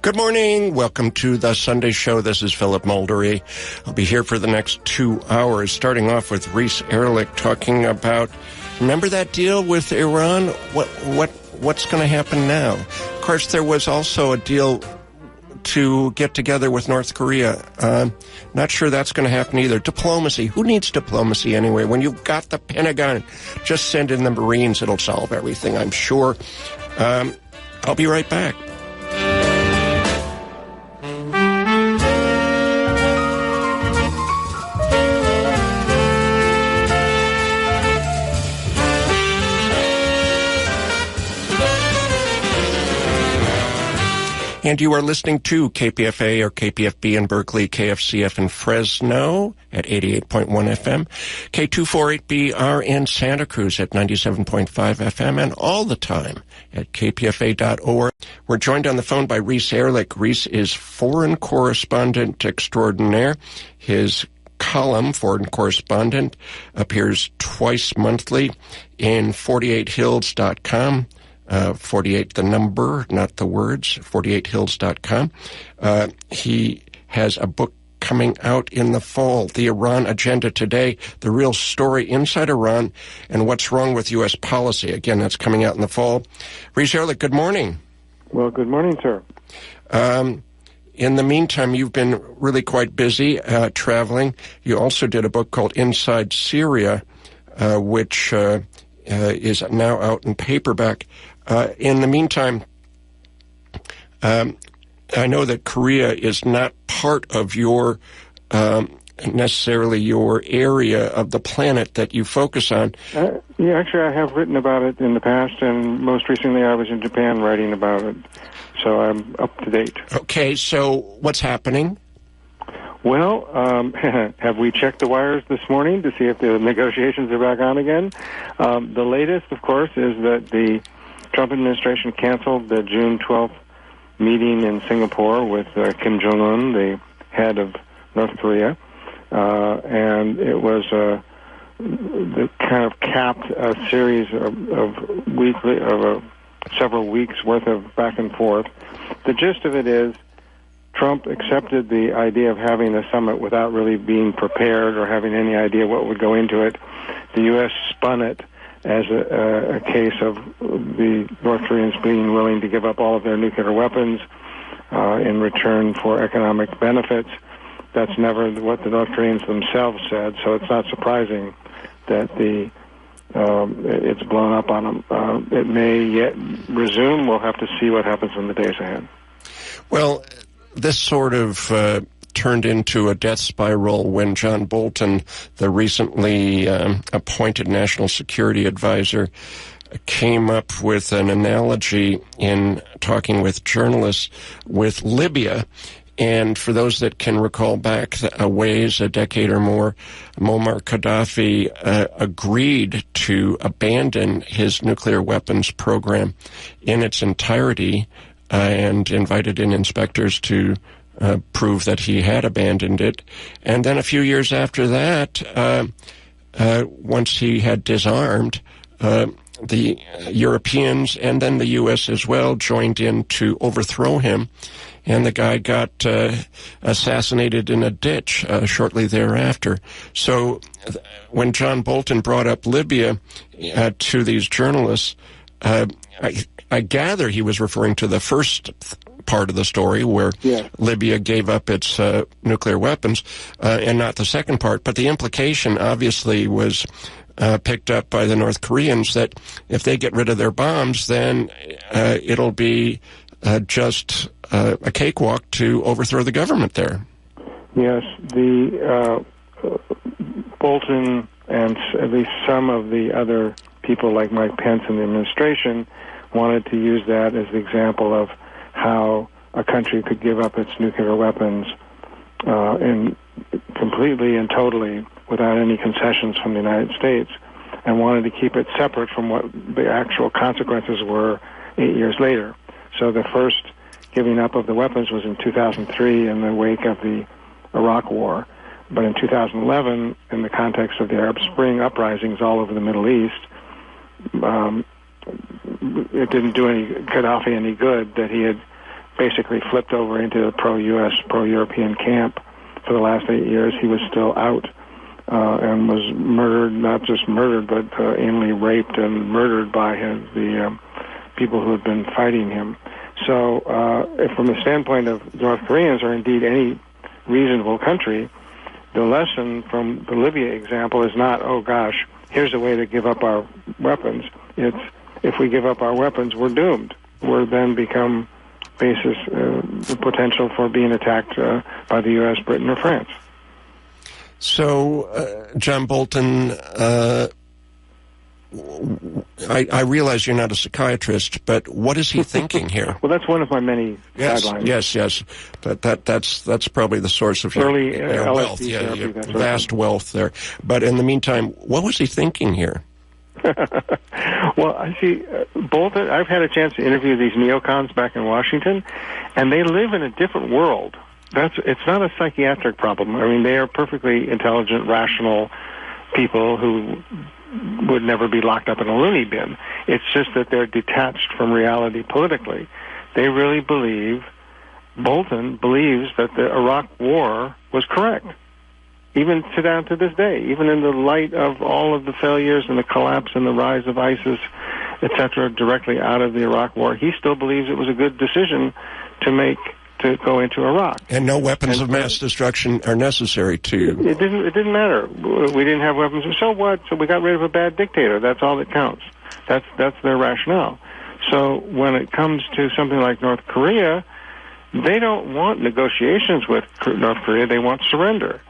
Good morning. Welcome to the Sunday Show. This is Philip Maldauri. I'll be here for the next 2 hours, starting off with Reese Erlich talking about, remember that deal with Iran? What's going to happen now? Of course, there was also a deal to get together with North Korea. Not sure that's going to happen either. Diplomacy. Who needs diplomacy anyway? When you've got the Pentagon, just send in the Marines. It'll solve everything, I'm sure. I'll be right back. And you are listening to KPFA or KPFB in Berkeley, KFCF in Fresno at 88.1 FM, K248BR in Santa Cruz at 97.5 FM, and all the time at kpfa.org. We're joined on the phone by Reese Erlich. Reese is foreign correspondent extraordinaire. His column, Foreign Correspondent, appears twice monthly in 48hills.com. 48, the number, not the words, 48hills.com. He has a book coming out in the fall, The Iran Agenda Today, the real story inside Iran and what's wrong with U.S. policy. Again, that's coming out in the fall. Reese Erlich, good morning. Well, good morning, sir. In the meantime, you've been really quite busy traveling. You also did a book called Inside Syria, which is now out in paperback. In the meantime, I know that Korea is not part of your necessarily your area of the planet that you focus on. Yeah, actually, I have written about it in the past, and most recently I was in Japan writing about it, so I'm up to date. Okay, so what's happening? Well, have we checked the wires this morning to see if the negotiations are back on again? The latest, of course, is that the Trump administration canceled the June 12th meeting in Singapore with Kim Jong-un, the head of North Korea, and it was the kind of capped a series of several weeks worth of back and forth. The gist of it is Trump accepted the idea of having a summit without really being prepared or having any idea what would go into it. The U.S. spun it as a case of the North Koreans being willing to give up all of their nuclear weapons in return for economic benefits. That's never what the North Koreans themselves said, so it's not surprising that it's blown up on them. It may yet resume. We'll have to see what happens in the days ahead. Well, this sort of turned into a death spiral when John Bolton, the recently appointed National Security Advisor, came up with an analogy in talking with journalists with Libya. And for those that can recall back a ways, a decade or more, Muammar Gaddafi agreed to abandon his nuclear weapons program in its entirety and invited in inspectors to prove that he had abandoned it. And then a few years after that, once he had disarmed, the Europeans and then the U.S. as well joined in to overthrow him, and the guy got assassinated in a ditch shortly thereafter. So when John Bolton brought up Libya to these journalists, I gather he was referring to the first part of the story where Libya gave up its nuclear weapons and not the second part. But the implication obviously was picked up by the North Koreans that if they get rid of their bombs, then it'll be just a cakewalk to overthrow the government there. Yes, the Bolton and at least some of the other people like Mike Pence in the administration wanted to use that as the example of how a country could give up its nuclear weapons and completely and totally without any concessions from the United States, and wanted to keep it separate from what the actual consequences were 8 years later. So the first giving up of the weapons was in 2003 in the wake of the Iraq War. But in 2011, in the context of the Arab Spring uprisings all over the Middle East, it didn't do Gaddafi any good that he had basically flipped over into the pro-U.S., pro-European camp for the last 8 years. He was still out and was murdered, not just murdered, but anally raped and murdered by the people who had been fighting him. So if from the standpoint of North Koreans, or indeed any reasonable country, the lesson from the Libya example is not, oh gosh, here's a way to give up our weapons. It's, if we give up our weapons, we're doomed. We're then become the potential for being attacked by the U.S., Britain, or France. So, John Bolton, I realize you're not a psychiatrist, but what is he thinking here? Well, that's one of my many guidelines. Yes. That's probably the source of your wealth, your vast wealth there. But in the meantime, what was he thinking here? Well, I see, Bolton, I've had a chance to interview these neocons back in Washington, and they live in a different world. It's not a psychiatric problem. I mean, they are perfectly intelligent, rational people who would never be locked up in a loony bin. It's just that they're detached from reality politically. They really believe, Bolton believes that the Iraq war was correct. Even down to this day, even in the light of all of the failures and the collapse and the rise of ISIS, etc., directly out of the Iraq war, he still believes it was a good decision to go into Iraq. And no weapons of mass destruction are necessary to... It didn't matter. We didn't have weapons. So what? So we got rid of a bad dictator. That's all that counts. That's their rationale. So when it comes to something like North Korea, they don't want negotiations with North Korea. They want surrender.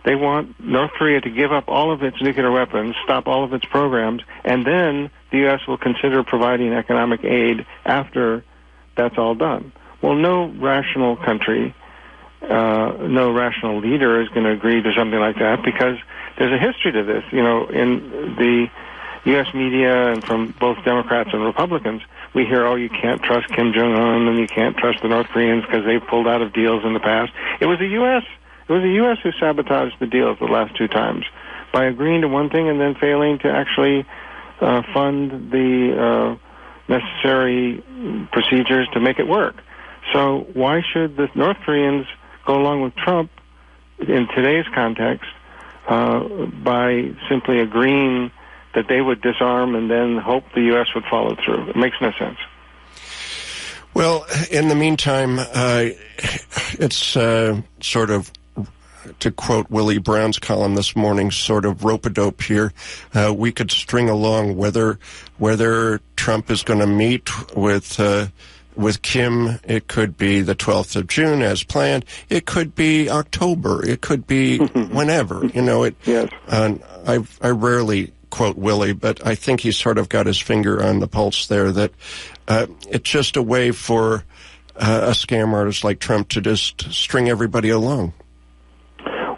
They want North Korea to give up all of its nuclear weapons, stop all of its programs, and then the U.S. will consider providing economic aid after that's all done. Well, no rational country, no rational leader is going to agree to something like that, because there's a history to this. You know, in the U.S. media and from both Democrats and Republicans, we hear, oh, you can't trust Kim Jong-un and you can't trust the North Koreans because they've pulled out of deals in the past. It was the U.S. Who sabotaged the deals the last two times by agreeing to one thing and then failing to actually fund the necessary procedures to make it work. So why should the North Koreans go along with Trump in today's context by simply agreeing that they would disarm and then hope the U.S. would follow through? It makes no sense. Well, in the meantime, it's sort of, to quote Willie Brown's column this morning, sort of rope-a-dope here. We could string along whether Trump is going to meet with Kim. It could be the 12th of June as planned. It could be October. It could be whenever. You know, Yes. I rarely quote Willie, but I think he's sort of got his finger on the pulse there, that it's just a way for a scam artist like Trump to just string everybody along.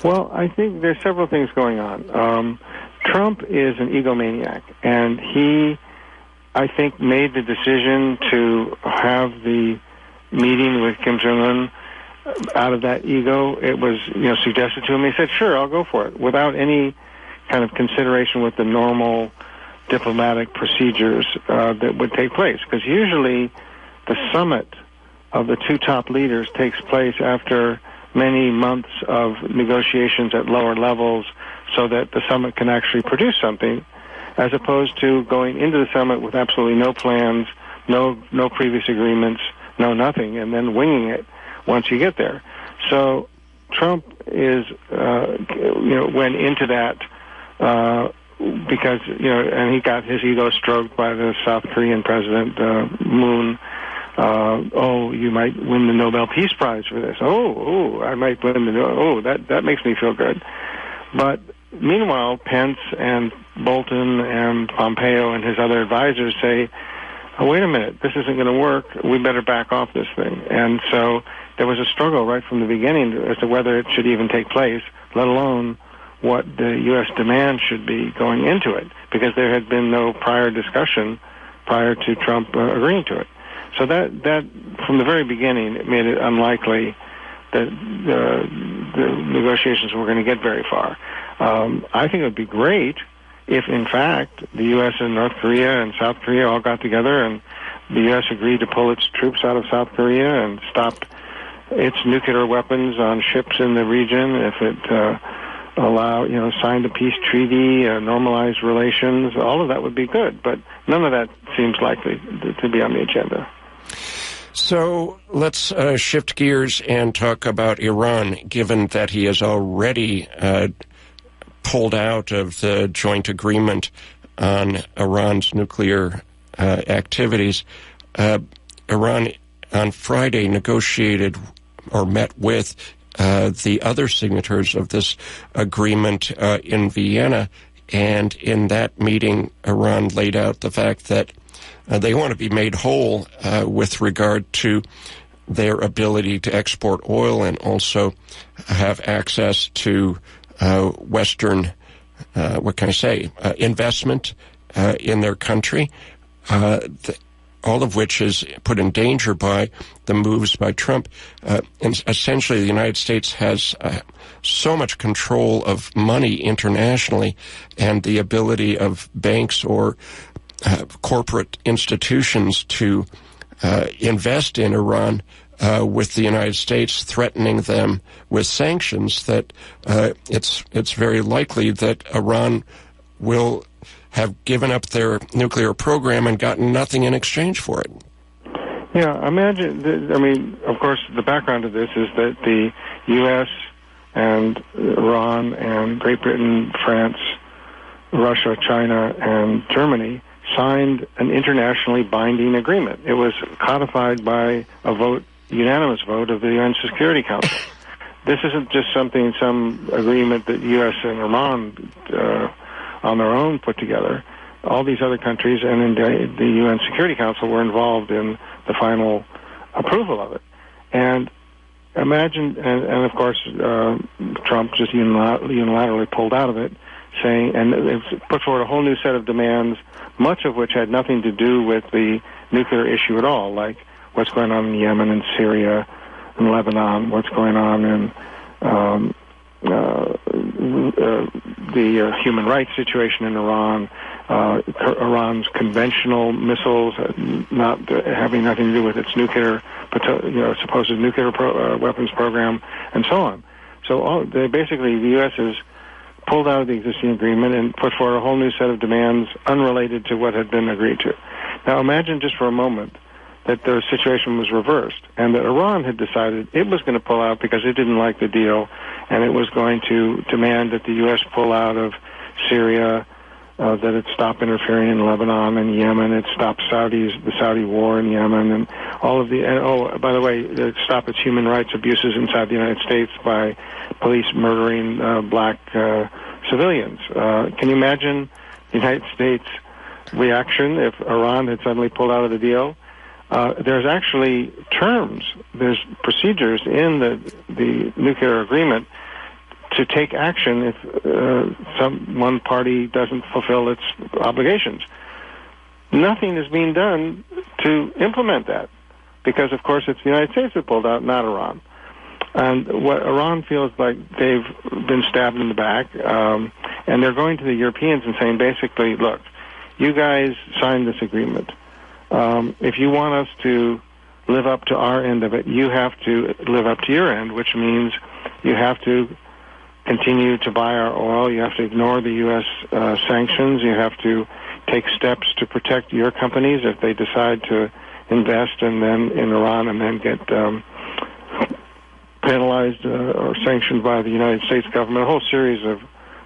Well, I think there's several things going on. Trump is an egomaniac, and he, I think, made the decision to have the meeting with Kim Jong-un out of that ego. It was, suggested to him. He said, sure, I'll go for it, without any kind of consideration with the normal diplomatic procedures that would take place. Because usually the summit of the two top leaders takes place after many months of negotiations at lower levels so that the summit can actually produce something, as opposed to going into the summit with absolutely no plans, no previous agreements, no nothing, and then winging it once you get there. So Trump is, went into that because, and he got his ego stroked by the South Korean president, Moon. You might win the Nobel Peace Prize for this. I might win that makes me feel good. But meanwhile, Pence and Bolton and Pompeo and his other advisors say, oh, wait a minute, this isn't going to work. We better back off this thing. And so there was a struggle right from the beginning as to whether it should even take place, let alone what the U.S. demand should be going into it, because there had been no prior discussion prior to Trump agreeing to it. So that from the very beginning, it made it unlikely that the negotiations were going to get very far. I think it would be great if, in fact, the U.S. and North Korea and South Korea all got together and the U.S. agreed to pull its troops out of South Korea and stop its nuclear weapons on ships in the region, if it signed a peace treaty, normalized relations, all of that would be good. But none of that seems likely to be on the agenda. So let's shift gears and talk about Iran, given that he has already pulled out of the joint agreement on Iran's nuclear activities. Iran on Friday negotiated or met with the other signatories of this agreement in Vienna, and in that meeting, Iran laid out the fact that they want to be made whole with regard to their ability to export oil and also have access to Western, investment in their country, all of which is put in danger by the moves by Trump. And essentially, the United States has so much control of money internationally and the ability of banks or corporate institutions to invest in Iran with the United States threatening them with sanctions that it's very likely that Iran will have given up their nuclear program and gotten nothing in exchange for it. Yeah, of course, the background of this is that the U.S. and Iran and Great Britain, France, Russia, China, and Germany signed an internationally binding agreement. It was codified by a unanimous vote of the UN Security Council. This isn't just some agreement that U.S. and Iran on their own put together. All these other countries and in the UN Security Council were involved in the final approval of it. And imagine, and of course, Trump just unilaterally pulled out of it, saying, and it put forward a whole new set of demands, much of which had nothing to do with the nuclear issue at all, like what's going on in Yemen and Syria and Lebanon, what's going on in the human rights situation in Iran, Iran's conventional missiles not having nothing to do with its nuclear, supposed nuclear weapons program, and so on. So basically, the U.S. has pulled out of the existing agreement and put forward a whole new set of demands unrelated to what had been agreed to. Now, imagine just for a moment that the situation was reversed and that Iran had decided it was going to pull out because it didn't like the deal, and it was going to demand that the U.S. pull out of Syria, that it stop interfering in Lebanon and Yemen, it stop the Saudi war in Yemen, and all of by the way, it stop its human rights abuses inside the United States by police murdering black civilians. Can you imagine the United States' reaction if Iran had suddenly pulled out of the deal? There's actually there's procedures in the nuclear agreement to take action if one party doesn't fulfill its obligations. Nothing is being done to implement that because, of course, it's the United States that pulled out, not Iran. And what Iran feels like they've been stabbed in the back, and they're going to the Europeans and saying, basically, look, you guys signed this agreement. If you want us to live up to our end of it, you have to live up to your end, which means you have to continue to buy our oil, you have to ignore the U.S. sanctions, you have to take steps to protect your companies if they decide to invest in Iran and then get penalized or sanctioned by the United States government, a whole series of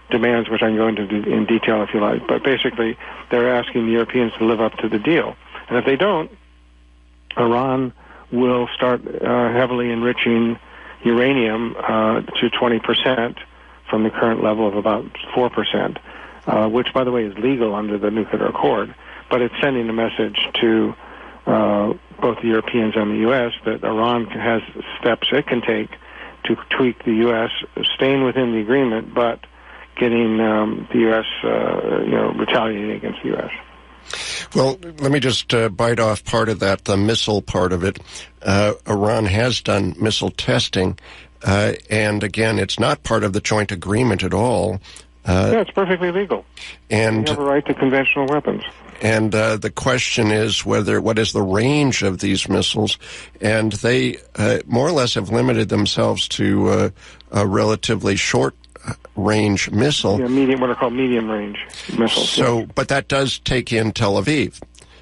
demands which I can go into in detail if you like. But basically, they're asking the Europeans to live up to the deal. And if they don't, Iran will start heavily enriching uranium to 20% from the current level of about 4%, which, by the way, is legal under the nuclear accord. But it's sending a message to both the Europeans and the U.S. that Iran has steps it can take to tweak the U.S., staying within the agreement, but getting the U.S., retaliating against the U.S. Well, let me just bite off part of that, the missile part of it. Iran has done missile testing, and again, it's not part of the joint agreement at all. Yeah, it's perfectly legal. And they have a right to conventional weapons. And the question is what is the range of these missiles? And they more or less have limited themselves to a relatively short range missile. Yeah, what are called medium range missiles. So, but that does take in Tel Aviv.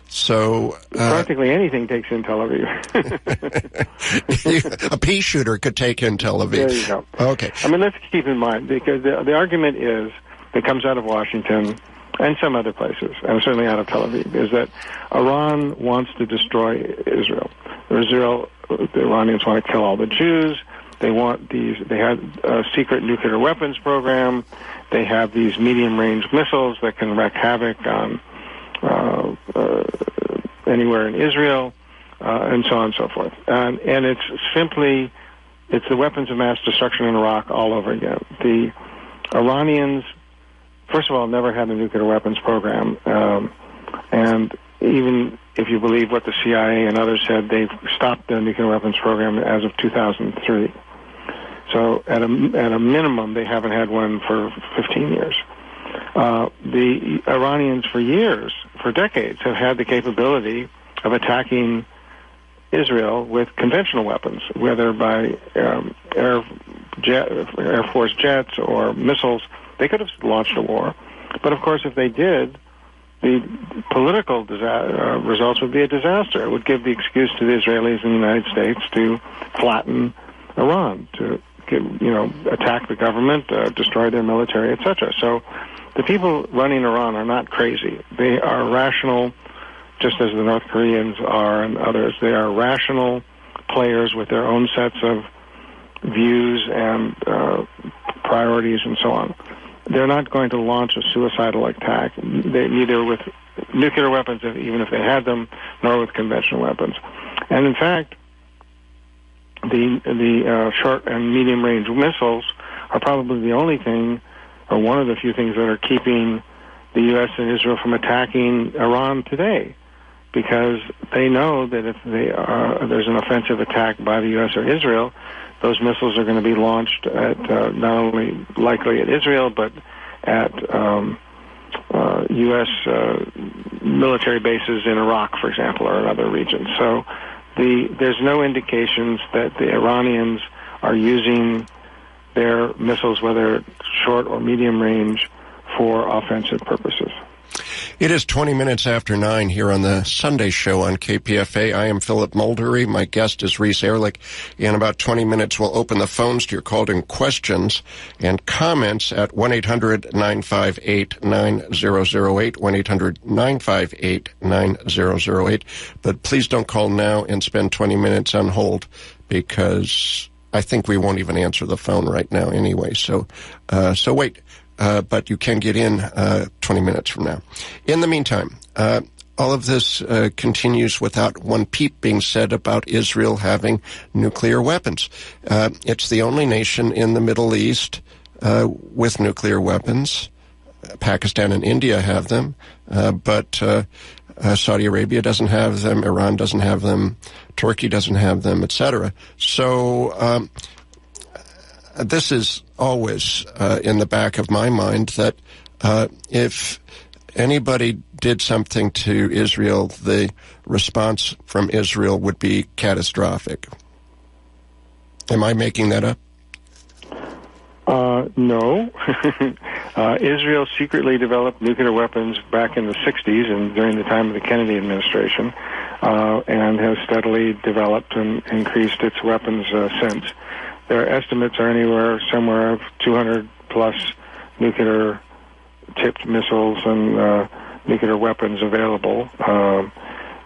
So practically anything takes in Tel Aviv. A pea shooter could take in Tel Aviv. There you go. Okay. I mean, let's keep in mind, because the argument is, that comes out of Washington and some other places, and certainly out of Tel Aviv, is that Iran wants to destroy Israel. The Iranians want to kill all the Jews. They had a secret nuclear weapons program. They have these medium-range missiles that can wreak havoc on anywhere in Israel, and so on and so forth. And it's the weapons of mass destruction in Iraq all over again. The Iranians, first of all, never had a nuclear weapons program, and even if you believe what the CIA and others said, they've stopped the nuclear weapons program as of 2003. So at a minimum, they haven't had one for 15 years. The Iranians, for decades, have had the capability of attacking Israel with conventional weapons, whether by Air Force jets or missiles. They could have launched a war. But, of course, if they did, the political results would be a disaster. It would give the excuse to the Israelis and the United States to flatten Iran, to attack the government, destroy their military, etc. So the people running Iran are not crazy. They are rational, just as the North Koreans are and others. They are rational players with their own sets of views and priorities and so on. They're not going to launch a suicidal attack, neither with nuclear weapons, even if they had them, nor with conventional weapons. And in fact, the short and medium range missiles are probably the only thing, or one of the few things that are keeping the U.S. and Israel from attacking Iran today, because they know that if there's an offensive attack by the U.S. or Israel, those missiles are going to be launched at not only likely at Israel, but at U.S. Military bases in Iraq, for example, or in other regions. So there's no indications that the Iranians are using their missiles, whether short or medium range, for offensive purposes. It is 20 minutes after 9 here on the Sunday show on KPFA. I am Philip Maldauri. My guest is Reese Erlich. In about 20 minutes, we'll open the phones to your called-in questions and comments at 1-800-958-9008, 1-800-958-9008. But please don't call now and spend 20 minutes on hold, because I think we won't even answer the phone right now anyway. So wait. But you can get in 20 minutes from now. In the meantime, all of this continues without one peep being said about Israel having nuclear weapons. It's the only nation in the Middle East with nuclear weapons. Pakistan and India have them, but Saudi Arabia doesn't have them, Iran doesn't have them, Turkey doesn't have them, etc. So this is always in the back of my mind that if anybody did something to Israel, the response from Israel would be catastrophic. Am I making that up? No. Israel secretly developed nuclear weapons back in the 60s and during the time of the Kennedy administration, and has steadily developed and increased its weapons since. Their estimates are somewhere of 200-plus nuclear-tipped missiles and nuclear weapons available.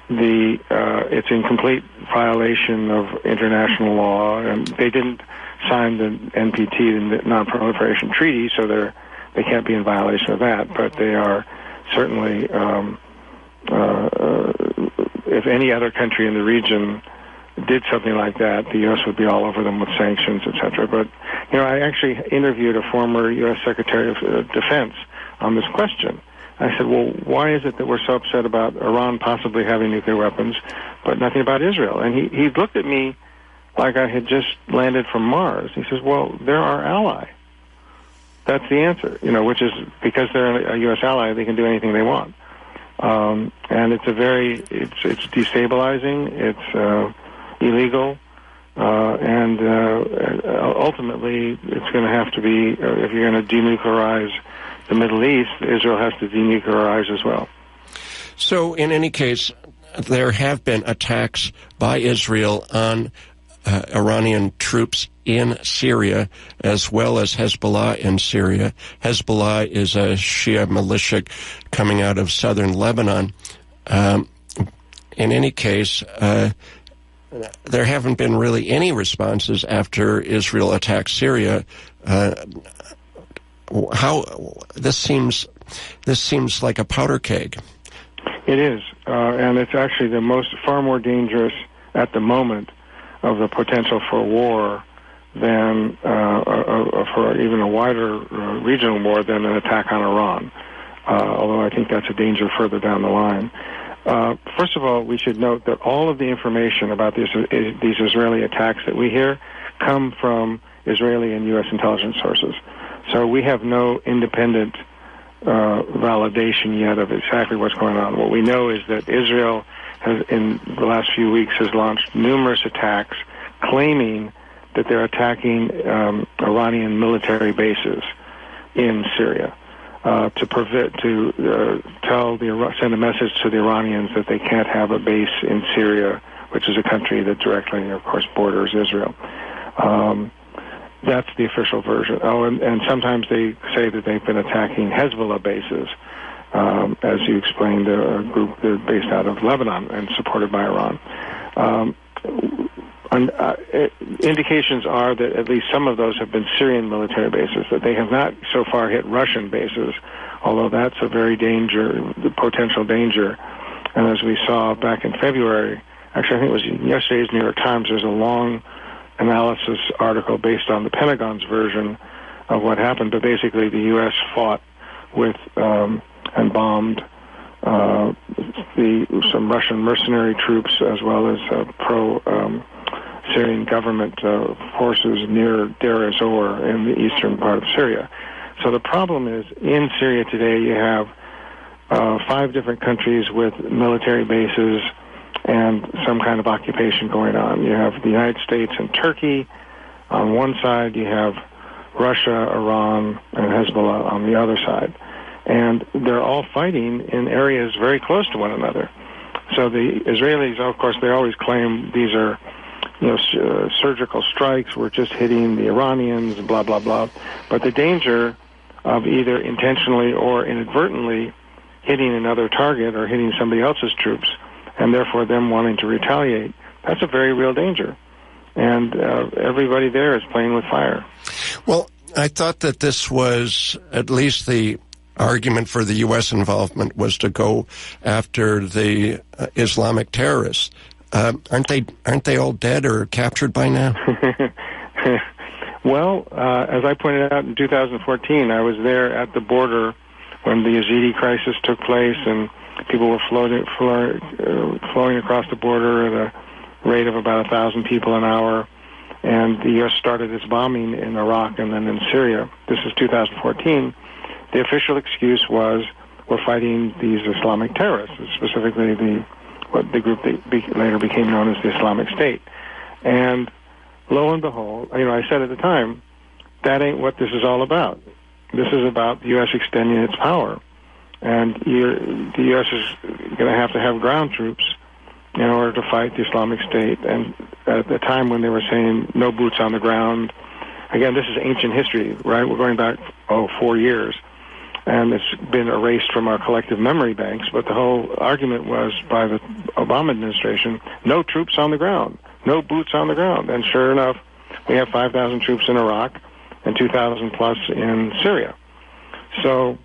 It's in complete violation of international law, and they didn't sign the NPT, the Non-Proliferation Treaty, so they can't be in violation of that. But they are certainly, if any other country in the region did something like that, the U.S. would be all over them with sanctions, etc. But, I actually interviewed a former U.S. Secretary of Defense on this question. I said, well, why is it that we're so upset about Iran possibly having nuclear weapons, but nothing about Israel? And he looked at me like I had just landed from Mars. He says, well, they're our ally. That's the answer, which is because they're a U.S. ally, they can do anything they want. And it's destabilizing. It's illegal. And ultimately, it's going to have to be, if you're going to denuclearize the Middle East, Israel has to denuclearize as well. So, in any case, there have been attacks by Israel on Iranian troops in Syria, as well as Hezbollah in Syria. Hezbollah is a Shia militia coming out of southern Lebanon. In any case, there haven't been really any responses after Israel attacked Syria. This seems like a powder keg. It is, and it's actually far more dangerous at the moment of the potential for war than for even a wider regional war than an attack on Iran. Although I think that's a danger further down the line. First of all, we should note that all of the information about these Israeli attacks that we hear come from Israeli and U.S. intelligence sources. So we have no independent validation yet of exactly what's going on. What we know is that Israel has, in the last few weeks, has launched numerous attacks claiming that they're attacking Iranian military bases in Syria send a message to the Iranians that they can't have a base in Syria, which is a country that directly, of course, borders Israel. That's the official version. Oh, and sometimes they say that they've been attacking Hezbollah bases, as you explained, a group based out of Lebanon and supported by Iran. Indications are that at least some of those have been Syrian military bases, that they have not so far hit Russian bases, although that's a very potential danger. And as we saw back in February, actually I think it was yesterday's New York Times, there's a long analysis article based on the Pentagon's version of what happened, but basically the U.S. fought with and bombed some Russian mercenary troops as well as pro-Syrian government forces near Deir ez-Zor in the eastern part of Syria. So the problem is, in Syria today you have 5 different countries with military bases and some kind of occupation going on. You have the United States and Turkey on one side, you have Russia, Iran, and Hezbollah on the other side. And they're all fighting in areas very close to one another. So the Israelis, of course, they always claim these are, surgical strikes. We're just hitting the Iranians, blah, blah, blah. But the danger of either intentionally or inadvertently hitting another target or hitting somebody else's troops, and therefore them wanting to retaliate, that's a very real danger. And everybody there is playing with fire. Well, I thought that this was at least the argument for the U.S. involvement was to go after the Islamic terrorists. Aren't they all dead or captured by now? Well, as I pointed out in 2014, I was there at the border when the Yazidi crisis took place, and people were flowing across the border at a rate of about 1,000 people an hour, and the U.S. started its bombing in Iraq and then in Syria. This is 2014. The official excuse was we're fighting these Islamic terrorists, specifically the group that later became known as the Islamic State. And lo and behold, I said at the time, that ain't what this is all about. This is about the U.S. extending its power. And the U.S. is going to have ground troops in order to fight the Islamic State. And at the time when they were saying no boots on the ground, again, this is ancient history, right? We're going back, 4 years. And it's been erased from our collective memory banks, but the whole argument was by the Obama administration, no troops on the ground, no boots on the ground. And sure enough, we have 5,000 troops in Iraq and 2,000 plus in Syria. So,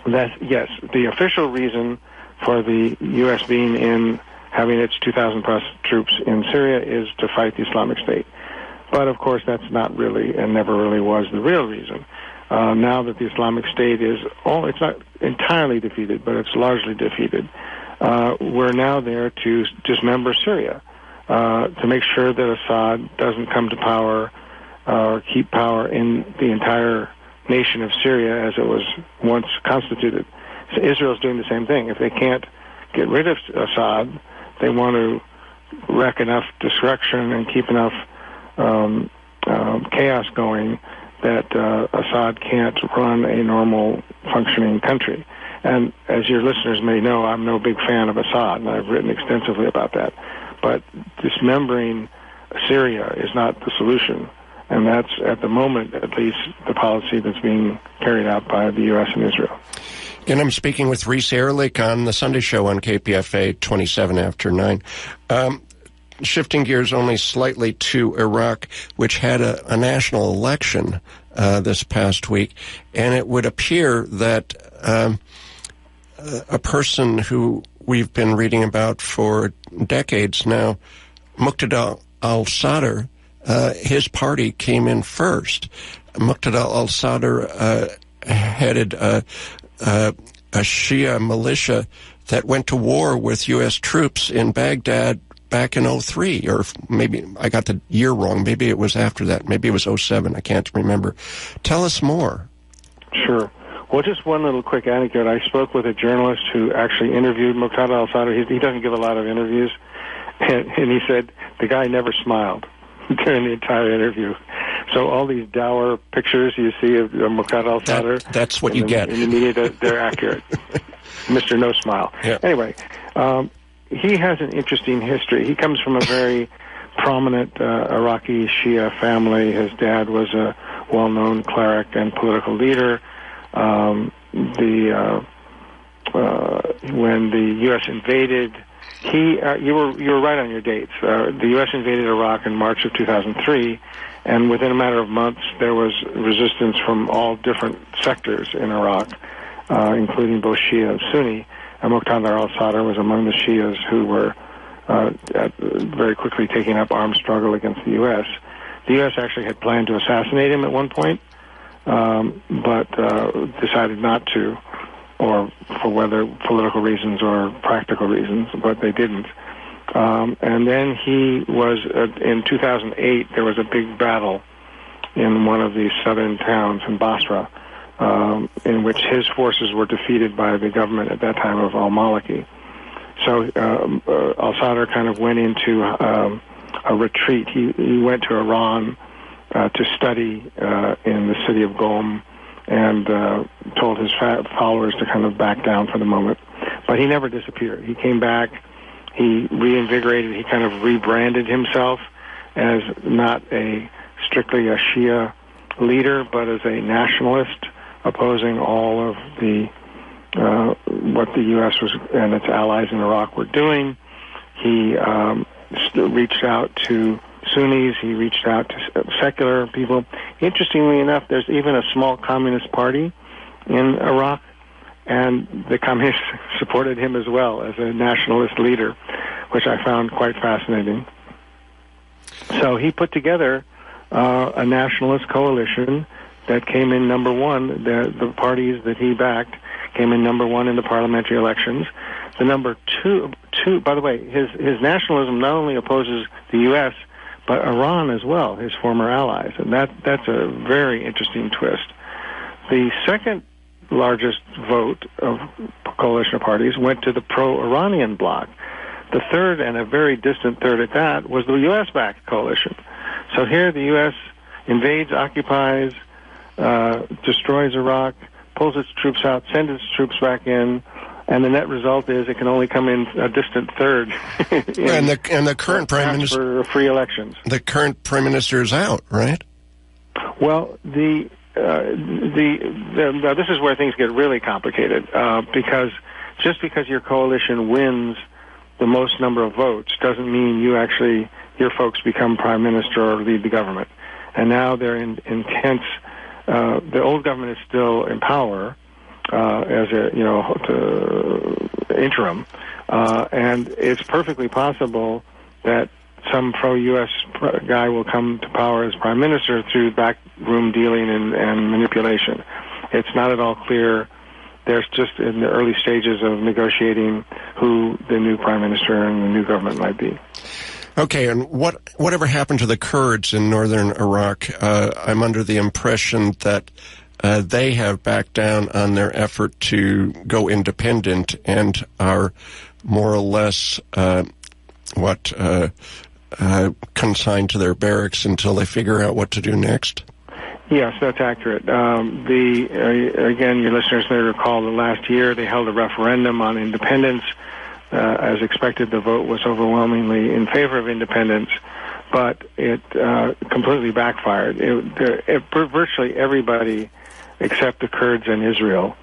yes, the official reason for the U.S. having its 2,000 plus troops in Syria is to fight the Islamic State. But of course, that's not really and never really was the real reason. Now that the Islamic State it's not entirely defeated, but it's largely defeated, we're now there to dismember Syria, to make sure that Assad doesn't come to power or keep power in the entire nation of Syria as it was once constituted. So Israel's doing the same thing. If they can't get rid of Assad, they want to wreak enough destruction and keep enough chaos going that Assad can't run a normal functioning country. And as your listeners may know, I'm no big fan of Assad, and I've written extensively about that. But dismembering Syria is not the solution. And that's, at the moment, at least, the policy that's being carried out by the U.S. and Israel. And I'm speaking with Reese Erlich on the Sunday Show on KPFA 27 after 9. Shifting gears only slightly to Iraq, which had a national election this past week, and it would appear that a person who we've been reading about for decades now, Muqtada al-Sadr, his party came in first. Muqtada al-Sadr headed a Shia militia that went to war with U.S. troops in Baghdad back in 2003, or maybe I got the year wrong. Maybe it was after that. Maybe it was 2007. I can't remember. Tell us more. Sure. Well, just one little quick anecdote. I spoke with a journalist who actually interviewed Muqtada al-Sadr. He doesn't give a lot of interviews, and he said the guy never smiled during the entire interview. So all these dour pictures you see of Muqtada al-Sadr, that's what you get in the media. They're accurate. Mr. No Smile. Yeah. Anyway, he has an interesting history. He comes from a very prominent Iraqi Shia family. His dad was a well-known cleric and political leader. When the U.S. invaded, you were right on your dates. The U.S. invaded Iraq in March of 2003, and within a matter of months, there was resistance from all different sectors in Iraq, including both Shia and Sunni. And Muqtada al-Sadr was among the Shias who were very quickly taking up armed struggle against the U.S. The U.S. actually had planned to assassinate him at one point, but decided not to, or for whether political reasons or practical reasons, but they didn't. And then he was, in 2008, there was a big battle in one of these southern towns in Basra, in which his forces were defeated by the government at that time of al-Maliki. So al-Sadr kind of went into a retreat. He went to Iran to study in the city of Qom, and told his followers to kind of back down for the moment. But he never disappeared. He came back. He reinvigorated. He kind of rebranded himself as not strictly a Shia leader, but as a nationalist, opposing all of the what the U.S. and its allies in Iraq were doing. He reached out to Sunnis. He reached out to secular people. Interestingly enough, there's even a small communist party in Iraq, and the communists supported him as well as a nationalist leader, which I found quite fascinating. So he put together a nationalist coalition that came in number one. The parties that he backed came in number one in the parliamentary elections. The number two, by the way, his nationalism not only opposes the U.S., but Iran as well, his former allies. And that's a very interesting twist. The second largest vote of coalition of parties went to the pro-Iranian bloc. The third, and a very distant third at that, was the U.S.-backed coalition. So here the U.S. invades, occupies, destroys Iraq, pulls its troops out, sends its troops back in, and the net result is it can only come in a distant third. And the current prime minister for free elections. The current prime minister is out, right? Well, this is where things get really complicated, because just because your coalition wins the most number of votes doesn't mean your folks become prime minister or lead the government. And now they're in intense. The old government is still in power as interim, and it's perfectly possible that some pro-U.S. guy will come to power as prime minister through backroom dealing and manipulation. It's not at all clear. There's just in the early stages of negotiating who the new prime minister and the new government might be. Okay, and whatever happened to the Kurds in northern Iraq? I'm under the impression that they have backed down on their effort to go independent and are more or less consigned to their barracks until they figure out what to do next? Yes, that's accurate. Again, your listeners may recall that last year they held a referendum on independence. As expected, the vote was overwhelmingly in favor of independence, but it completely backfired. Virtually everybody except the Kurds and Israel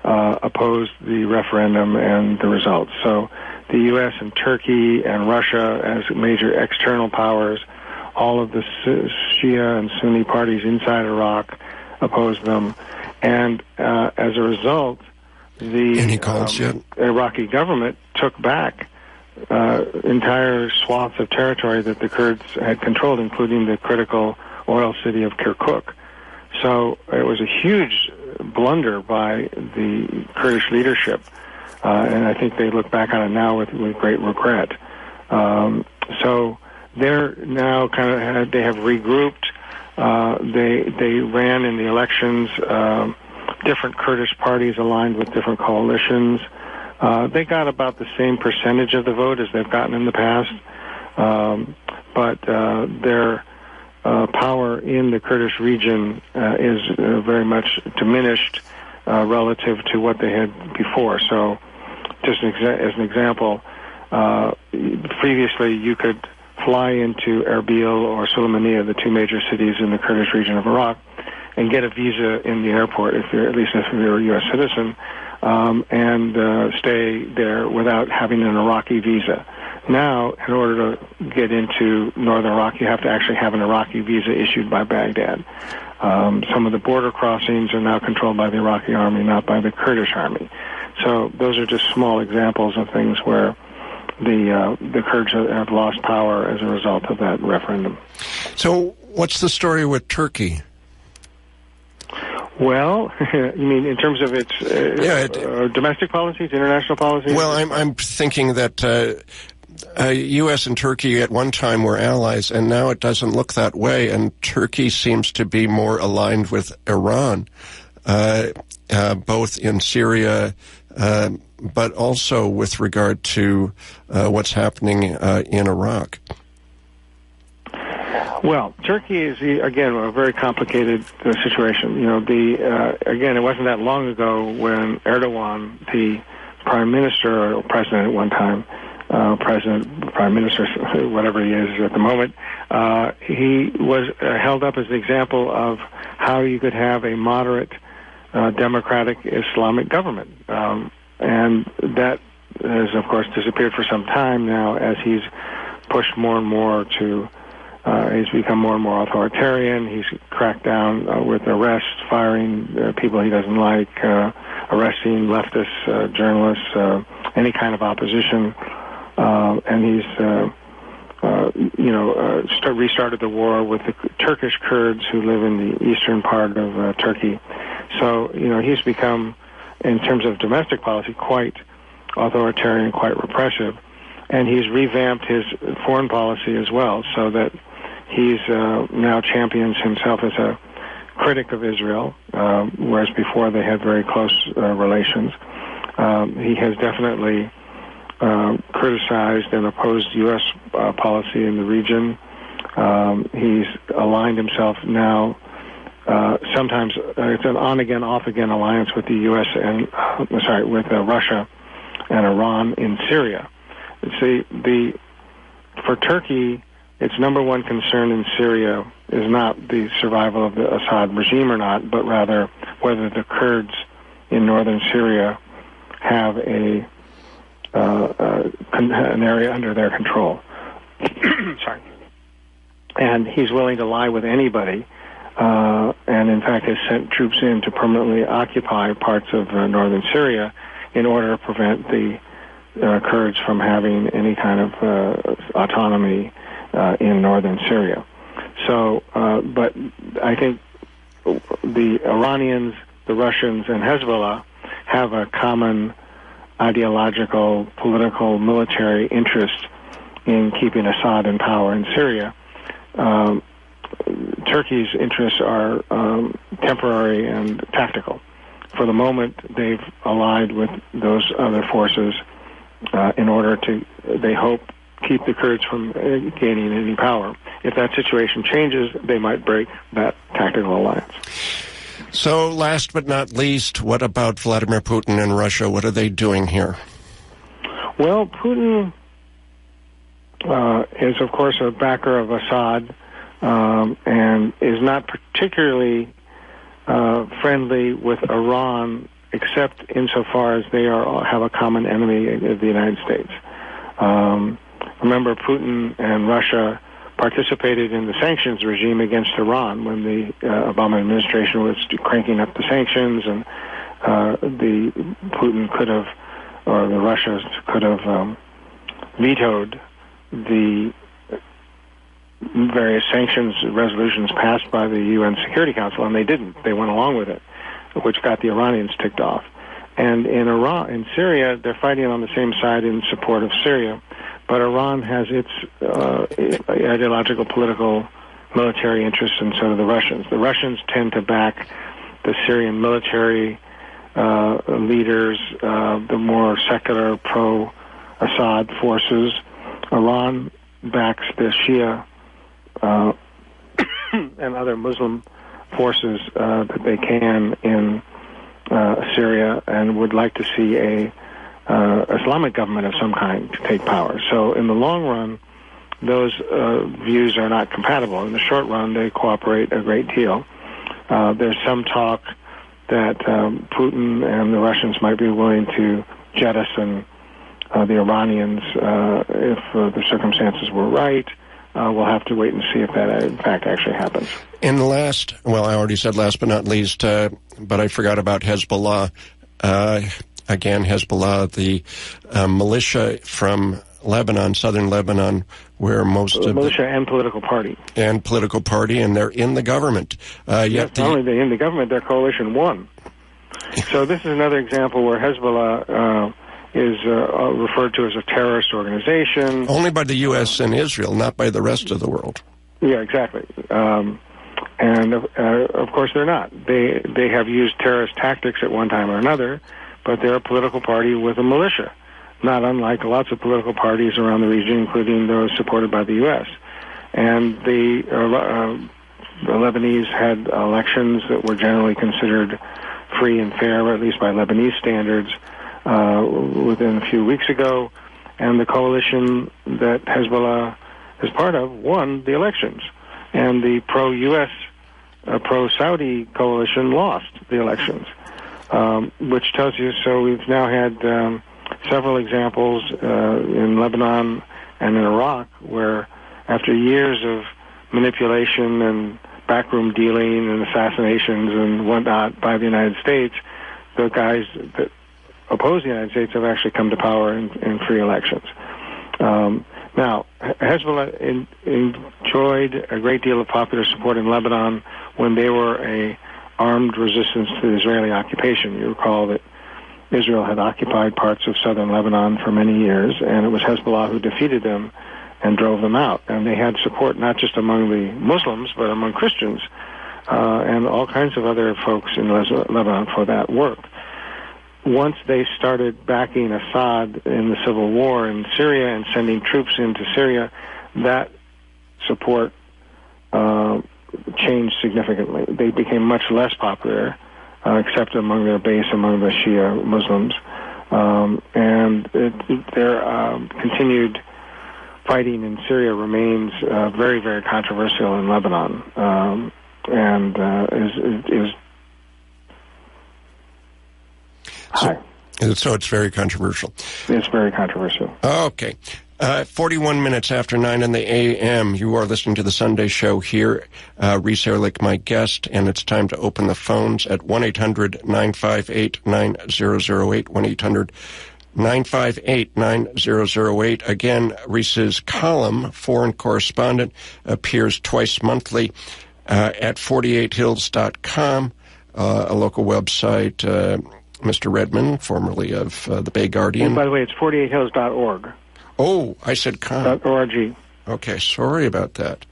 opposed the referendum and the results. So the U.S. and Turkey and Russia as major external powers, all of the Shia and Sunni parties inside Iraq opposed them. And as a result, the Iraqi government took back entire swaths of territory that the Kurds had controlled, including the critical oil city of Kirkuk. So it was a huge blunder by the Kurdish leadership, and I think they look back on it now with great regret. So they're now they have regrouped. They ran in the elections different Kurdish parties aligned with different coalitions. They got about the same percentage of the vote as they've gotten in the past, but their power in the Kurdish region is very much diminished relative to what they had before. So, just as an example, previously you could fly into Erbil or Sulaymaniyah, the two major cities in the Kurdish region of Iraq, and get a visa in the airport, at least if you're a U.S. citizen, and stay there without having an Iraqi visa. Now, in order to get into northern Iraq, you have to actually have an Iraqi visa issued by Baghdad. Some of the border crossings are now controlled by the Iraqi army, not by the Kurdish army. So those are just small examples of things where the Kurds have lost power as a result of that referendum. So what's the story with Turkey? Well, you mean in terms of its domestic policies, international policies? Well, I'm thinking that U.S. and Turkey at one time were allies, and now it doesn't look that way, and Turkey seems to be more aligned with Iran, both in Syria, but also with regard to what's happening in Iraq. Well, Turkey is, again, a very complicated situation. You know, again, it wasn't that long ago when Erdogan, the prime minister or president at one time, prime minister, whatever he is at the moment, he was held up as an example of how you could have a moderate democratic Islamic government. And that has, of course, disappeared for some time now as he's pushed more and more to he's become more and more authoritarian. He's cracked down with arrests, firing people he doesn't like, arresting leftists, journalists, any kind of opposition. And he's, restarted the war with the Turkish Kurds who live in the eastern part of Turkey. So, he's become, in terms of domestic policy, quite authoritarian, quite repressive. And he's revamped his foreign policy as well, so that he's now champions himself as a critic of Israel, whereas before they had very close relations. He has definitely criticized and opposed U.S. policy in the region. He's aligned himself now. Sometimes it's an on-again, off-again alliance with the U.S. and with Russia and Iran in Syria. See, for Turkey, its number one concern in Syria is not the survival of the Assad regime or not, but rather whether the Kurds in northern Syria have an area under their control. Sorry. And he's willing to lie with anybody, and in fact has sent troops in to permanently occupy parts of northern Syria in order to prevent the Kurds from having any kind of autonomy in northern Syria. So, but I think the Iranians, the Russians, and Hezbollah have a common ideological, political, military interest in keeping Assad in power in Syria. Turkey's interests are temporary and tactical. For the moment, they've allied with those other forces in order to, they hope, keep the Kurds from gaining any power. If that situation changes, they might break that tactical alliance. So, last but not least, what about Vladimir Putin and Russia? What are they doing here? Well, Putin is, of course, a backer of Assad and is not particularly friendly with Iran, except insofar as they have a common enemy of the United States. Remember, Putin and Russia participated in the sanctions regime against Iran when the Obama administration was cranking up the sanctions, and the Russians could have vetoed the various sanctions resolutions passed by the UN Security Council, and they didn't. They went along with it, which got the Iranians ticked off. And in Syria, they're fighting on the same side in support of Syria, but Iran has its ideological, political, military interests, and so do the Russians. The Russians tend to back the Syrian military leaders, the more secular pro-Assad forces. Iran backs the Shia and other Muslim forces that they can in Syria, and would like to see a Islamic government of some kind to take power. So in the long run, those views are not compatible. In the short run, they cooperate a great deal. There's some talk that Putin and the Russians might be willing to jettison the Iranians if the circumstances were right. We'll have to wait and see if that, in fact, actually happens. And last, well, I already said last but not least, but I forgot about Hezbollah. Again, Hezbollah, the militia from Lebanon, southern Lebanon, where most of militia and political party. And political party, and they're in the government. Yes, not only they're in the government, their coalition won. So this is another example where Hezbollah is referred to as a terrorist organization. Only by the U.S. and Israel, not by the rest of the world. Yeah, exactly. And of course they're not. They have used terrorist tactics at one time or another, but they're a political party with a militia, not unlike lots of political parties around the region, including those supported by the U.S. And the Lebanese had elections that were generally considered free and fair, at least by Lebanese standards, within a few weeks ago, and the coalition that Hezbollah is part of won the elections. And the pro-U.S., pro-Saudi coalition lost the elections, which tells you, so we've now had several examples in Lebanon and in Iraq where after years of manipulation and backroom dealing and assassinations and whatnot by the United States, the guys that oppose the United States have actually come to power in free elections. Now, Hezbollah enjoyed a great deal of popular support in Lebanon when they were a armed resistance to the Israeli occupation. You recall that Israel had occupied parts of southern Lebanon for many years, and it was Hezbollah who defeated them and drove them out. And they had support not just among the Muslims, but among Christians and all kinds of other folks in Lebanon for that work. Once they started backing Assad in the civil war in Syria and sending troops into Syria, that support changed significantly. They became much less popular, except among their base, among the Shia Muslims. And their continued fighting in Syria remains very, very controversial in Lebanon, and is So it's very controversial. It's very controversial. Okay. 41 minutes after 9 in the a.m., you are listening to the Sunday Show here. Reese Erlich, my guest, and it's time to open the phones at 1-800-958-9008, 1-800-958-9008. Again, Reese's column, Foreign Correspondent, appears twice monthly at 48hills.com, a local website. Mr. Redmond, formerly of the Bay Guardian. And by the way, it's 48hills.org. Oh, I said com. .org. Okay, sorry about that.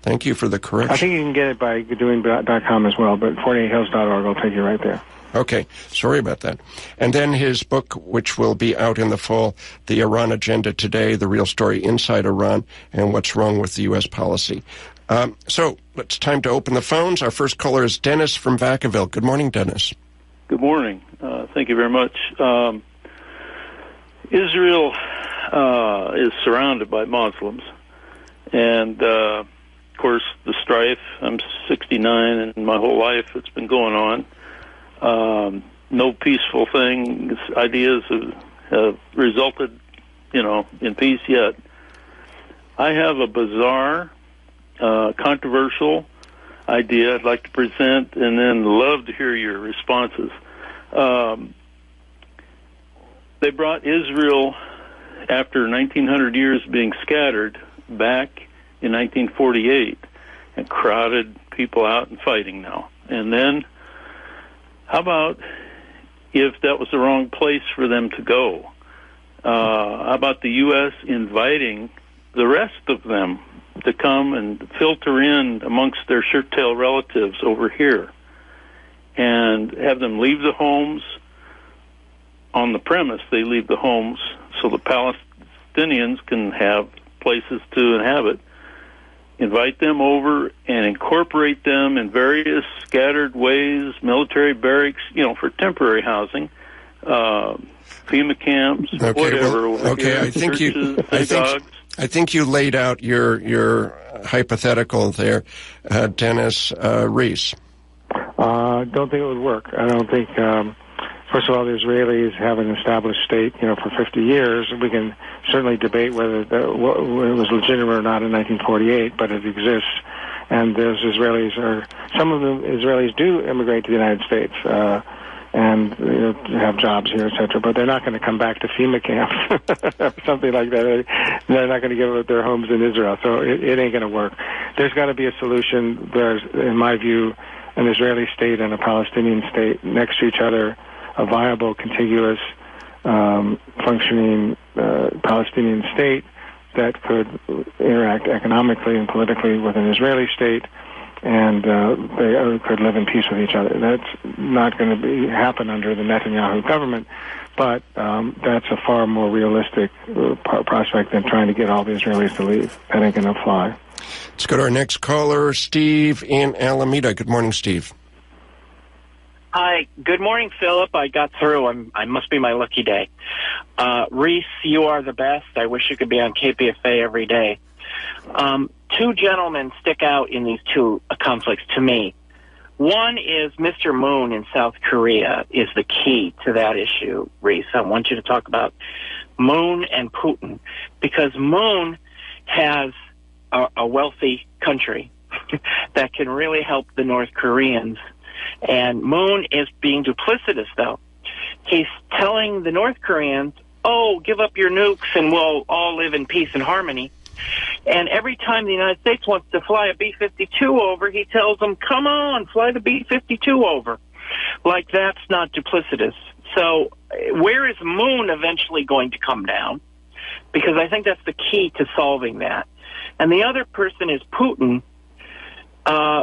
Thank you for the correction. I think you can get it by doing .com as well, but 48hills.org will take you right there. Okay, sorry about that. And then his book, which will be out in the fall, The Iran Agenda Today, The Real Story Inside Iran and What's Wrong with the U.S. Policy. So it's time to open the phones. Our first caller is Dennis from Vacaville. Good morning, Dennis. Good morning. Thank you very much. Israel is surrounded by Muslims, and of course the strife. I'm 69, and my whole life it's been going on. No peaceful things, ideas have resulted, in peace yet. I have a bizarre, controversial idea I'd like to present, and then love to hear your responses. They brought Israel, after 1,900 years being scattered, back in 1948 and crowded people out and fighting now. And then, how about if that was the wrong place for them to go? How about the U.S. inviting the rest of them to come and filter in amongst their shirt-tail relatives over here and have them leave the homes on the premise they leave the homes so the Palestinians can have places to inhabit, invite them over and incorporate them in various scattered ways, military barracks, for temporary housing, FEMA camps, whatever. Well, okay, I think you laid out your hypothetical there, Dennis. Reese. Don't think it would work. I don't think. First of all, the Israelis have an established state, for 50 years. We can certainly debate whether it was legitimate or not in 1948, but it exists. And those some of the Israelis do immigrate to the United States and have jobs here, etc. But they're not going to come back to FEMA camps, something like that. They're not going to give up their homes in Israel, so it ain't going to work. There's got to be a solution. There's, in my view, an Israeli state and a Palestinian state next to each other, a viable, contiguous, functioning Palestinian state that could interact economically and politically with an Israeli state, and they could live in peace with each other. That's not going to happen under the Netanyahu government, but that's a far more realistic prospect than trying to get all the Israelis to leave. That ain't going to fly. Let's go to our next caller, Steve in Alameda. Good morning, Steve. Hi. Good morning, Philip. I got through. I must be my lucky day. Reese, you are the best. I wish you could be on KPFA every day. Two gentlemen stick out in these two conflicts to me. One is Mr. Moon in South Korea is the key to that issue, Reese. I want you to talk about Moon and Putin, because Moon has a wealthy country that can really help the North Koreans. And Moon is being duplicitous, though. He's telling the North Koreans, give up your nukes and we'll all live in peace and harmony. And every time the United States wants to fly a B-52 over, he tells them, come on, fly the B-52 over. Like, that's not duplicitous. So where is Moon eventually going to come down? Because I think that's the key to solving that. And the other person is Putin,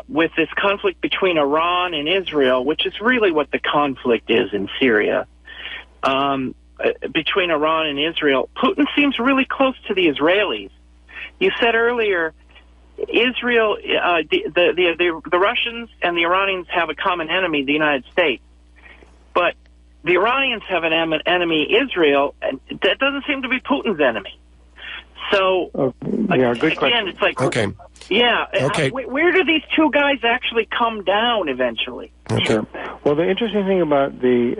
with this conflict between Iran and Israel, which is really what the conflict is in Syria. Between Iran and Israel, Putin seems really close to the Israelis. You said earlier, Israel, the Russians and the Iranians have a common enemy, the United States. But the Iranians have an enemy, Israel, and that doesn't seem to be Putin's enemy. So, good question. It's like, okay. Yeah. Okay. Where do these two guys actually come down eventually? Okay. Sure. Well, the interesting thing about the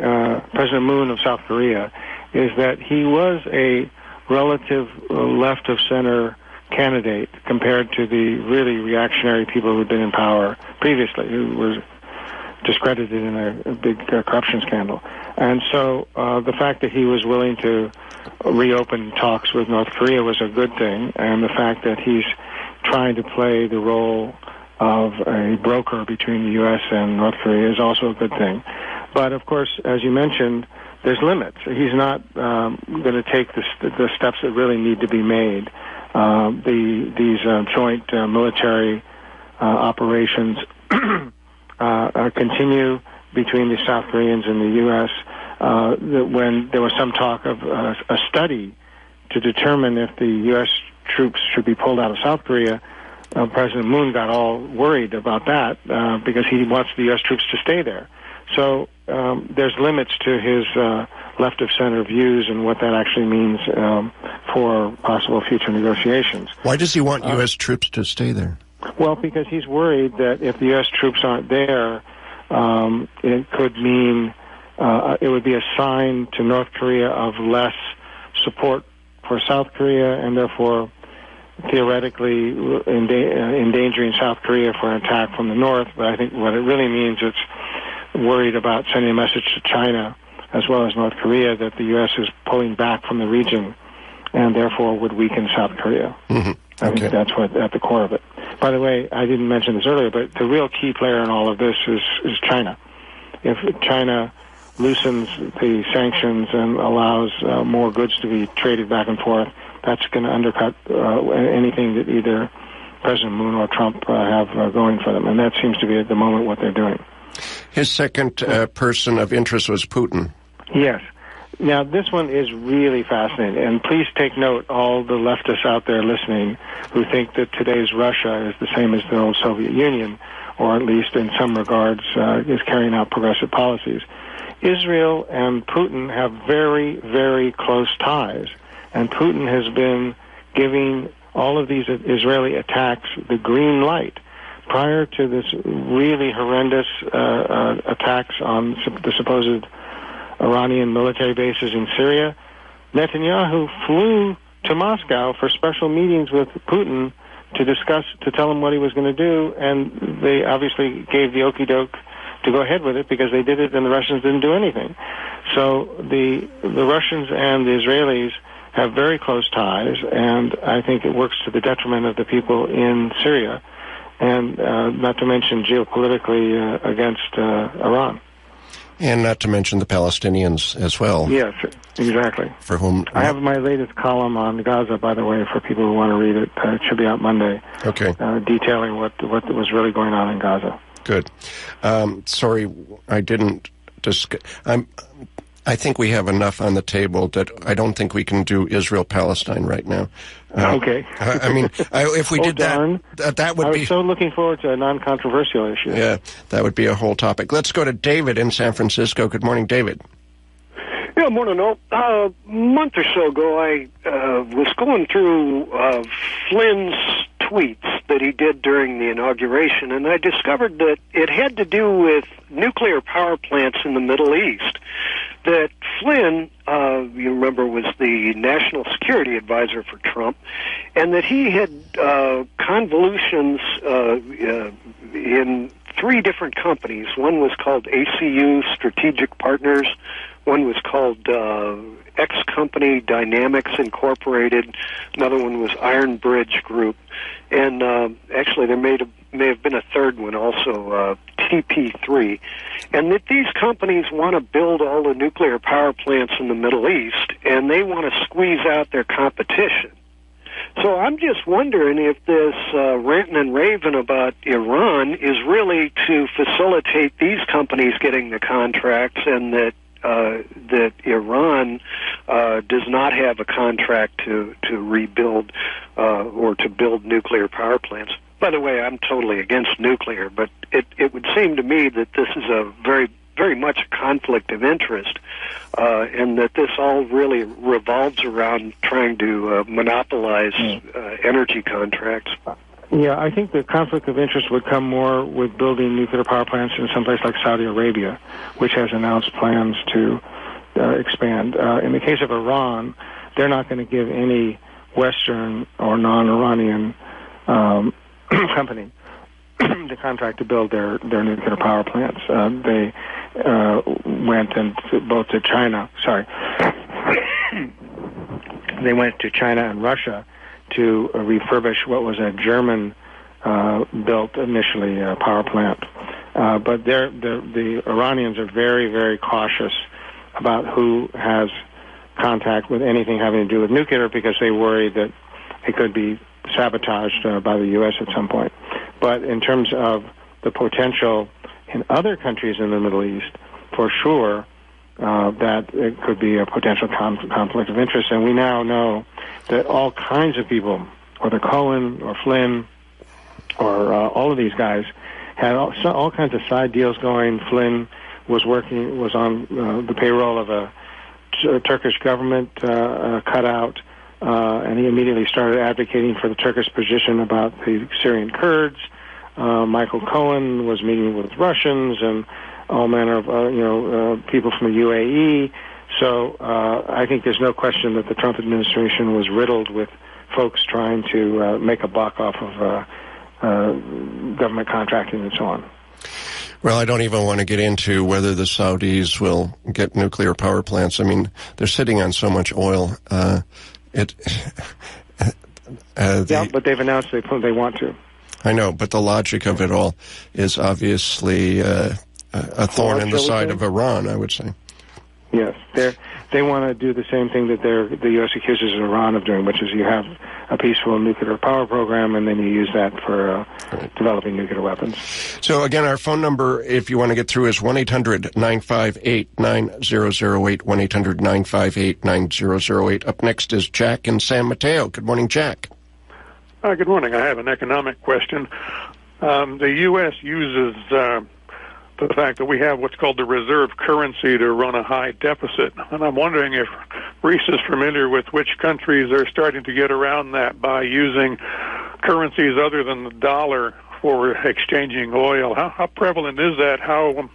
President Moon of South Korea is that he was a relative left-of-center candidate compared to the really reactionary people who'd been in power previously, who were discredited in a big corruption scandal. And so the fact that he was willing to reopen talks with North Korea was a good thing, and the fact that he's trying to play the role of a broker between the U.S. and North Korea is also a good thing. But, of course, as you mentioned, there's limits. He's not going to take the steps that really need to be made. These joint military operations continue between the South Koreans and the U.S. When there was some talk of a study to determine if the U.S. troops should be pulled out of South Korea, President Moon got all worried about that because he wants the U.S. troops to stay there. So there's limits to his left-of-center views and what that actually means for possible future negotiations. Why does he want U.S. troops to stay there? Well, because he's worried that if the U.S. troops aren't there, it could mean it would be a sign to North Korea of less support for South Korea, and therefore theoretically endangering South Korea for an attack from the north. But I think what it really means, it's worried about sending a message to China as well as North Korea that the U.S. is pulling back from the region and therefore would weaken South Korea. I think that's what at the core of it. By the way, I didn't mention this earlier, but the real key player in all of this is China. If China loosens the sanctions and allows more goods to be traded back and forth, that's going to undercut anything that either President Moon or Trump have going for them. And that seems to be at the moment what they're doing. His second person of interest was Putin. Yes. Now, this one is really fascinating, and please take note, all the leftists out there listening who think that today's Russia is the same as the old Soviet Union, or at least in some regards is carrying out progressive policies. Israel and Putin have very, very close ties, and Putin has been giving all of these Israeli attacks the green light. Prior to this really horrendous attacks on the supposed Iranian military bases in Syria, Netanyahu flew to Moscow for special meetings with Putin to tell him what he was going to do, and they obviously gave the okie doke to go ahead with it because they did it and the Russians didn't do anything. So the Russians and the Israelis have very close ties, and I think it works to the detriment of the people in Syria, and not to mention geopolitically against Iran. And not to mention the Palestinians as well. Yes, exactly. For whom I have my latest column on Gaza, by the way, for people who want to read it. It should be out Monday. Okay. Detailing what was really going on in Gaza. Good. Sorry, I didn't discuss. I think we have enough on the table that I don't think we can do Israel-Palestine right now. Okay. I mean, if we did darn. that would be... I was so looking forward to a non-controversial issue. Yeah, that would be a whole topic. Let's go to David in San Francisco. Good morning, David. Yeah, morning, Noel. A month or so ago, I was going through Flynn's tweets that he did during the inauguration, and I discovered that it had to do with nuclear power plants in the Middle East. That Flynn, you remember, was the national security advisor for Trump, and that he had convolutions in 3 different companies. One was called ACU Strategic Partners. One was called X Company Dynamics Incorporated. Another one was Iron Bridge Group. And actually there may have been a third one also, TP3. And that these companies want to build all the nuclear power plants in the Middle East, and they want to squeeze out their competition. So I'm just wondering if this ranting and raving about Iran is really to facilitate these companies getting the contracts, and that Iran does not have a contract to rebuild or to build nuclear power plants. By the way, I'm totally against nuclear, but it would seem to me that this is a very much a conflict of interest, and that this all really revolves around trying to monopolize energy contracts. Yeah, I think the conflict of interest would come more with building nuclear power plants in some place like Saudi Arabia, which has announced plans to expand. In the case of Iran, they're not going to give any Western or non-Iranian company the contract to build their nuclear power plants. They went both to China. Sorry, they went to China and Russia to refurbish what was a German built initially power plant. But the Iranians are very, very cautious about who has contact with anything having to do with nuclear, because they worry that it could be sabotaged by the U.S. at some point. But in terms of the potential in other countries in the Middle East, for sure, that it could be a potential conflict of interest. And we now know that all kinds of people, whether Cohen or Flynn or all of these guys, had all kinds of side deals going. Flynn was on the payroll of a Turkish government cutout, and he immediately started advocating for the Turkish position about the Syrian Kurds. Michael Cohen was meeting with Russians and all manner of people from the UAE. So I think there's no question that the Trump administration was riddled with folks trying to make a buck off of government contracting and so on. Well, I don't even want to get into whether the Saudis will get nuclear power plants. I mean, they're sitting on so much oil. Yeah, but they've announced they want to. I know, but the logic of it all is obviously a thorn in the side of Iran, I would say. Yes, they want to do the same thing that the U.S. accuses Iran of doing, which is you have a peaceful nuclear power program, and then you use that for developing nuclear weapons. So, again, our phone number, if you want to get through, is 1-800-958-9008, 1-800-958-9008. Up next is Jack in San Mateo. Good morning, Jack. Good morning. I have an economic question. The U.S. uses the fact that we have what's called the reserve currency to run a high deficit. And I'm wondering if Reese is familiar with which countries are starting to get around that by using currencies other than the dollar for exchanging oil. How prevalent is that? How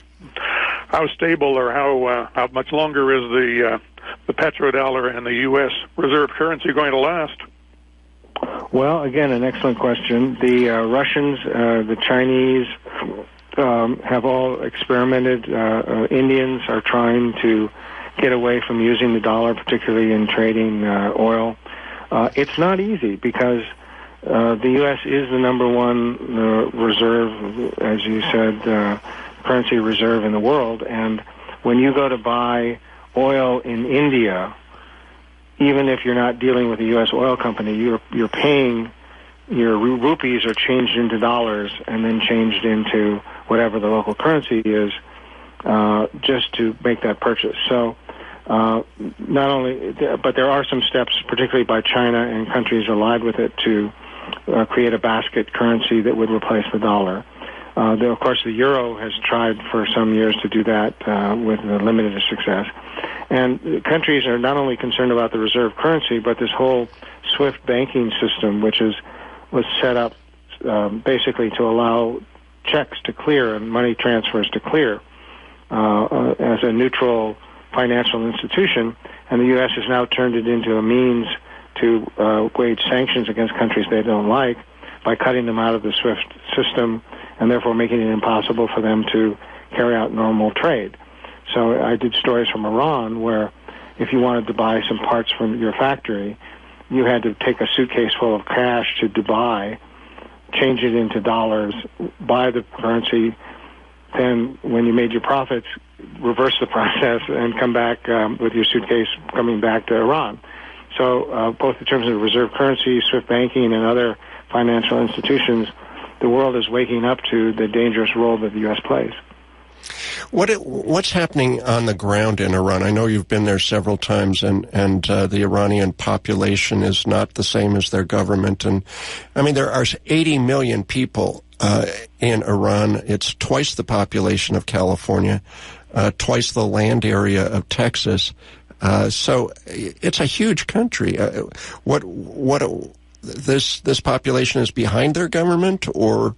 stable or how much longer is the petrodollar and the U.S. reserve currency going to last? Well, again, an excellent question. The Russians, the Chinese, have all experimented. Indians are trying to get away from using the dollar, particularly in trading oil. It's not easy because the U.S. is the number one reserve, as you said, currency reserve in the world. And when you go to buy oil in India, even if you're not dealing with a U.S. oil company, you're paying, your rupees are changed into dollars and then changed into whatever the local currency is, just to make that purchase. So not only, but there are some steps, particularly by China and countries allied with it, to create a basket currency that would replace the dollar. Of course, the euro has tried for some years to do that with limited success. And countries are not only concerned about the reserve currency, but this whole SWIFT banking system, which was set up basically to allow checks to clear and money transfers to clear as a neutral financial institution. And the U.S. has now turned it into a means to wage sanctions against countries they don't like by cutting them out of the SWIFT system and therefore making it impossible for them to carry out normal trade. So I did stories from Iran where if you wanted to buy some parts from your factory, you had to take a suitcase full of cash to Dubai, change it into dollars, buy the currency, then when you made your profits, reverse the process and come back with your suitcase coming back to Iran. So both in terms of reserve currency, SWIFT banking, and other financial institutions, the world is waking up to the dangerous role that the U.S. plays. What's happening on the ground in Iran? I know you've been there several times, and the Iranian population is not the same as their government. And I mean, there are 80 million people in Iran. It's twice the population of California, twice the land area of Texas. So it's a huge country. This population is behind their government, or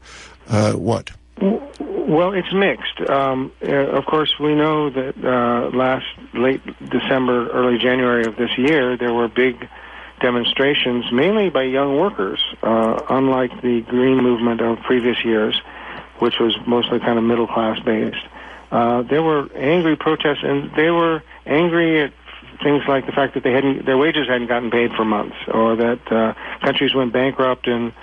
what? Well, it's mixed. Of course, we know that late December, early January of this year, there were big demonstrations, mainly by young workers, unlike the Green Movement of previous years, which was mostly kind of middle-class based. There were angry protests, and they were angry at things like the fact that their wages hadn't gotten paid for months, or that countries went bankrupt and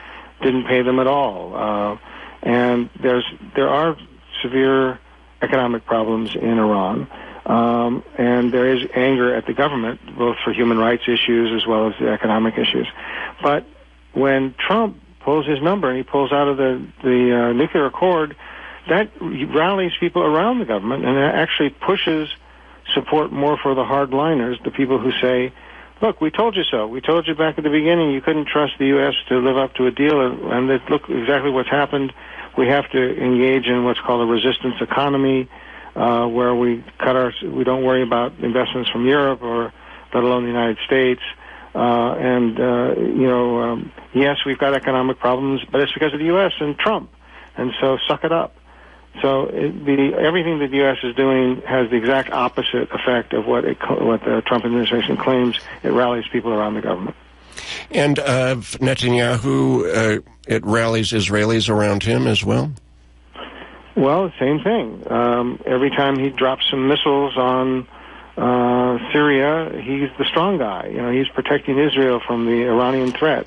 didn't pay them at all. And there are severe economic problems in Iran, and there is anger at the government, both for human rights issues as well as the economic issues. But when Trump pulls his number and he pulls out of the nuclear accord, that rallies people around the government and it actually pushes support more for the hardliners, the people who say, look, we told you so. We told you back at the beginning you couldn't trust the U.S. to live up to a deal, and look exactly what's happened. We have to engage in what's called a resistance economy, where we don't worry about investments from Europe or let alone the United States. Yes, we've got economic problems, but it's because of the U.S. and Trump, and so suck it up. So everything that the U.S. is doing has the exact opposite effect of what the Trump administration claims. It rallies people around the government. And Netanyahu, it rallies Israelis around him as well? Well, same thing. Every time he drops some missiles on Syria, he's the strong guy. He's protecting Israel from the Iranian threat.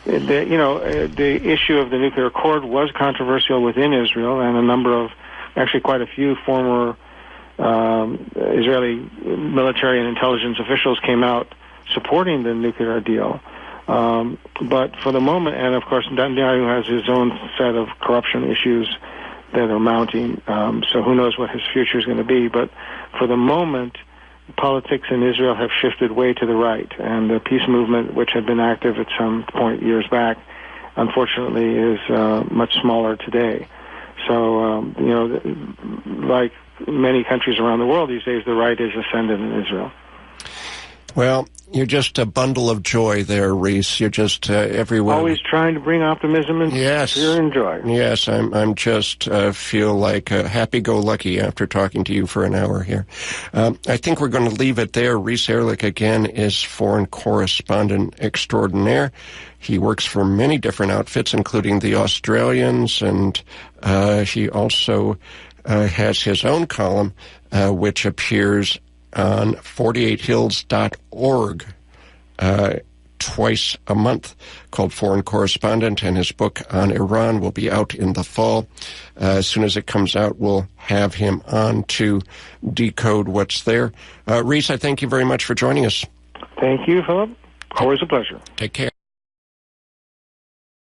The issue of the nuclear accord was controversial within Israel, and actually quite a few former Israeli military and intelligence officials came out supporting the nuclear deal. But for the moment, and of course Netanyahu has his own set of corruption issues that are mounting, so who knows what his future is going to be. But for the moment, politics in Israel have shifted way to the right, and the peace movement, which had been active at some point years back, unfortunately is much smaller today. So, like many countries around the world these days, the right is ascendant in Israel. Well, you're just a bundle of joy there, Reese. You're just everywhere. Always trying to bring optimism and cheer and joy. Yes, I'm just feel like happy-go-lucky after talking to you for an hour here. I think we're going to leave it there. Reese Erlich, again, is foreign correspondent extraordinaire. He works for many different outfits, including the Australians, and he also has his own column, which appears on 48hills.org twice a month, called Foreign Correspondent, and his book on Iran will be out in the fall. As soon as it comes out, we'll have him on to decode what's there. Reese, I thank you very much for joining us. Thank you, Philip. Always a pleasure. Take care.